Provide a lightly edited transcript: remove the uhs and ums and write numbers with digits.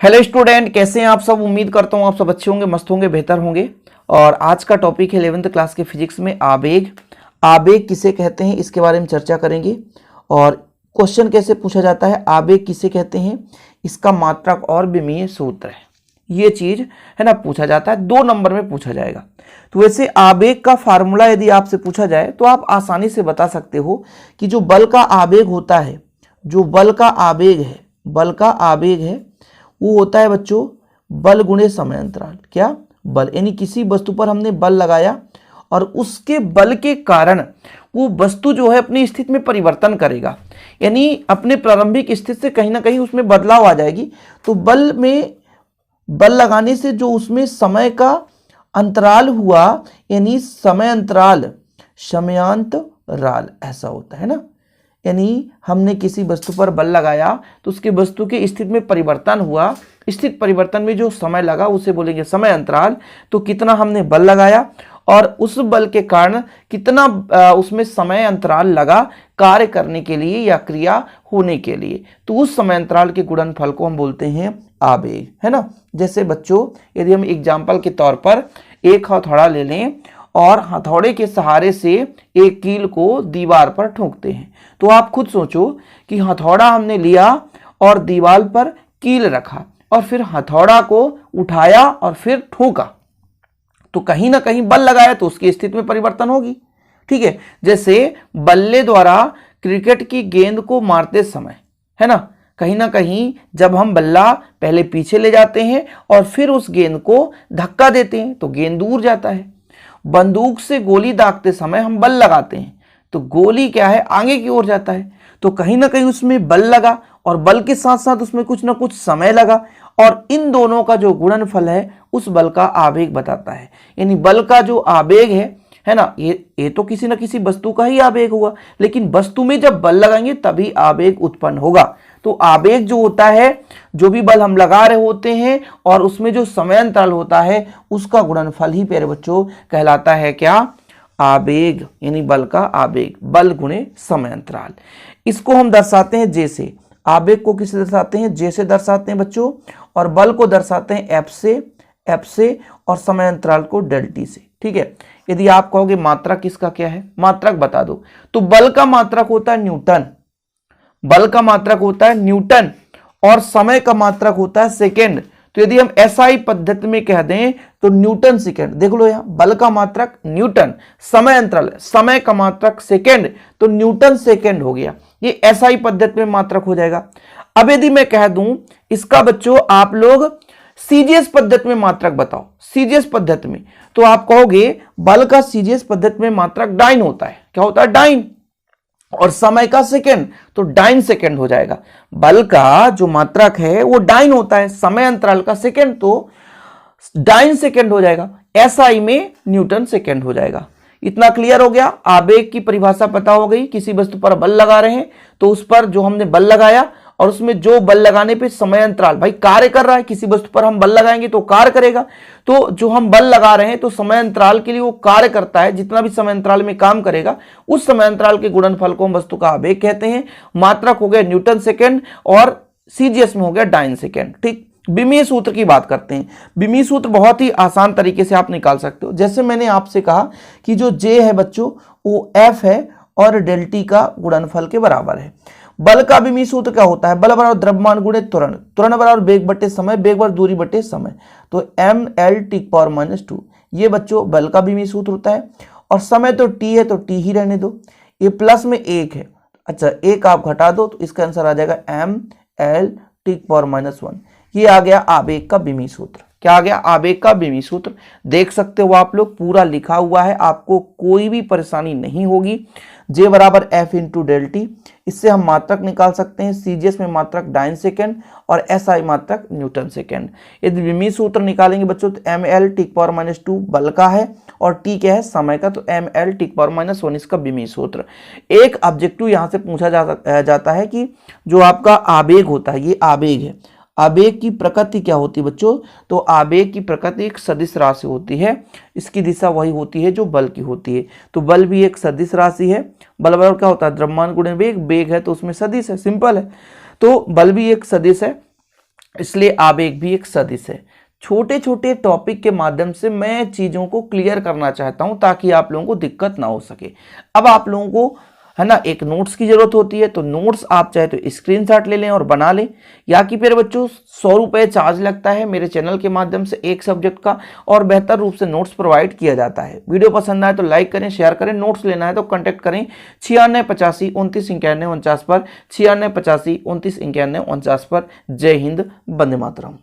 Hello student, कैसे हैं आप सब। उम्मीद करता हूँ आप सब अच्छे होंगे, मस्त होंगे, बेहतर होंगे। और आज का टॉपिक है 11th क्लास के फिजिक्स में आवेग। आवेग किसे कहते हैं इसके बारे में चर्चा करेंगे। और क्वेश्चन कैसे पूछा जाता है, आवेग किसे कहते हैं, इसका मात्रक और विमीय सूत्र है, ये चीज है ना पूछा जाता है। 2 नंबर में पूछा जाएगा। तो वैसे आवेग का फार्मूला यदि आपसे पूछा जाए तो आप आसानी से बता सकते हो कि जो बल का आवेग होता है, जो बल का आवेग है, बल का आवेग है वो होता है बच्चों बल गुणे समय अंतराल। क्या बल, यानी किसी वस्तु पर हमने बल लगाया और उसके बल के कारण वो वस्तु जो है अपनी स्थिति में परिवर्तन करेगा, यानी अपने प्रारंभिक स्थिति से कहीं ना कहीं उसमें बदलाव आ जाएगी। तो बल में बल लगाने से जो उसमें समय का अंतराल हुआ, यानी समय अंतराल, समयांतराल ऐसा होता है ना। यानी हमने किसी वस्तु पर बल लगाया तो उसकी वस्तु की स्थिति में परिवर्तन हुआ, स्थिति परिवर्तन में जो समय लगा उसे बोलेंगे समय अंतराल। तो कितना हमने बल लगाया और उस बल के कारण कितना उसमें समय अंतराल लगा कार्य करने के लिए या क्रिया होने के लिए, तो उस समय अंतराल के गुणनफल को हम बोलते हैं आवेग, है ना। जैसे बच्चों यदि हम एग्जाम्पल के तौर पर एक हथौड़ा ले लें और हथौड़े के सहारे से एक कील को दीवार पर ठोकते हैं, तो आप खुद सोचो कि हथौड़ा हमने लिया और दीवार पर कील रखा और फिर हथौड़ा को उठाया और फिर ठोका, तो कहीं ना कहीं बल लगाया तो उसकी स्थिति में परिवर्तन होगी। ठीक है, जैसे बल्ले द्वारा क्रिकेट की गेंद को मारते समय, है ना कहीं जब हम बल्ला पहले पीछे ले जाते हैं और फिर उस गेंद को धक्का देते हैं तो गेंद दूर जाता है। बंदूक से गोली दागते समय हम बल लगाते हैं तो गोली क्या है, आगे की ओर जाता है। तो कहीं ना कहीं उसमें बल लगा और बल के साथ साथ उसमें कुछ ना कुछ समय लगा, और इन दोनों का जो गुणनफल है उस बल का आवेग बताता है। यानी बल का जो आवेग है ना, ये तो किसी न किसी वस्तु का ही आवेग हुआ, लेकिन वस्तु में जब बल लगाएंगे तभी आवेग उत्पन्न होगा। तो आवेग जो होता है, जो भी बल हम लगा रहे होते हैं और उसमें जो समय अंतराल होता है उसका गुणनफल ही प्यारे बच्चों कहलाता है क्या, आवेग। यानी बल का आवेग, बल गुणे समय अंतराल। इसको हम दर्शाते हैं जैसे, आवेग को किससे दर्शाते हैं, जैसे दर्शाते हैं बच्चों, और बल को दर्शाते हैं एफ से और समय अंतराल को डेल टी से। ठीक है, यदि आप कहोगे मात्रक इसका क्या है, मात्रक बता दो, तो बल का मात्रक होता है न्यूटन, बल का मात्रक होता है न्यूटन और समय का मात्रक होता है सेकेंड। तो यदि हम एसआई पद्धति में कह दें तो न्यूटन सेकेंड। देख लो यहां बल का मात्रक न्यूटन, समय अंतराल, समय का मात्रक सेकेंड, तो न्यूटन सेकेंड हो गया, ये एसआई पद्धति में मात्रक हो जाएगा। अब यदि मैं कह दूं इसका बच्चों आप लोग सीजीएस पद्धति में मात्रक बताओ, सीजीएस पद्धति में, तो आप कहोगे बल का सीजीएस पद्धति में मात्रक डाइन होता है। क्या होता है, डाइन, और समय का सेकेंड तो डाइन सेकेंड हो जाएगा। बल का जो मात्रक है वो डाइन होता है, समय अंतराल का सेकेंड तो डाइन सेकेंड हो जाएगा, एसआई में न्यूटन सेकेंड हो जाएगा। इतना क्लियर हो गया। आवेग की परिभाषा पता हो गई, किसी वस्तु पर बल लगा रहे हैं तो उस पर जो हमने बल लगाया और उसमें जो बल लगाने पे समय अंतराल भाई कार्य कर रहा है, किसी वस्तु पर हम बल लगाएंगे तो कार्य करेगा, तो जो हम बल लगा रहे हैं तो समय अंतराल के लिए वो कार्य करता है, जितना भी समय अंतराल में काम करेगा उस समय अंतराल के गुणनफल को हम वस्तु का आवेग कहते हैं। मात्रक हो गया न्यूटन सेकेंड और सीजीएस में हो गया डाइन सेकेंड। ठीक, विमीय सूत्र की बात करते हैं। विमीय सूत्र बहुत ही आसान तरीके से आप निकाल सकते हो। जैसे मैंने आपसे कहा कि जो जे है बच्चों वो एफ है और डेल टी का गुणनफल के बराबर है। बल का विमीय सूत्र क्या होता है, बल बराबर द्रव्यमान गुणे त्वरण, त्वरण बराबर वेग बटे समय, वेग बराबर दूरी बटे समय, तो एम एल टी पावर -2, ये बच्चों बल का विमीय सूत्र होता है। और समय तो टी है तो टी ही रहने दो, ये प्लस में 1 है, अच्छा 1 आप घटा दो तो इसका आंसर आ जाएगा एम एल टी पावर -1। ये आ गया आवेग का विमीय सूत्र। क्या आ गया, आवेग का विमीय सूत्र। देख सकते हो आप लोग पूरा लिखा हुआ है, आपको कोई भी परेशानी नहीं होगी। जे बराबर एफ इंटू डेल टी, इससे हम मात्रक निकाल सकते हैं। सीजीएस में मात्रक डाइन सेकेंड और एसआई मात्रक न्यूटन सेकेंड। यदि विमीय सूत्र निकालेंगे बच्चों तो एम एल टी पावर -2 बल का है और टी क्या है, समय का, तो एम एल टी पावर -1 इसका विमीय सूत्र। एक ऑब्जेक्टिव यहां से पूछा जाता है कि जो आपका आवेग होता है, ये आवेग है, आवेग की प्रकृति क्या होती है बच्चों, तो आवेग की प्रकृति एक सदिश राशि होती है, इसकी दिशा वही होती है जो बल की होती है। तो बल भी एक सदिश राशि है, बल बराबर क्या होता है, द्रव्यमान गुणे वेग, वेग है तो उसमें सदिश है, सिंपल है। तो बल भी एक सदिश है, इसलिए आवेग भी एक सदिश है। छोटे छोटे टॉपिक के माध्यम से मैं चीज़ों को क्लियर करना चाहता हूं ताकि आप लोगों को दिक्कत ना हो सके। अब आप लोगों को है ना एक नोट्स की जरूरत होती है, तो नोट्स आप चाहे तो स्क्रीनशॉट ले लें और बना लें, या कि फिर बच्चों 100 रुपये चार्ज लगता है मेरे चैनल के माध्यम से एक सब्जेक्ट का, और बेहतर रूप से नोट्स प्रोवाइड किया जाता है। वीडियो पसंद आए तो लाइक करें, शेयर करें। नोट्स लेना है तो कॉन्टैक्ट करें 9685299149 पर, 9685299149 पर। जय हिंद, वंदे मातरम।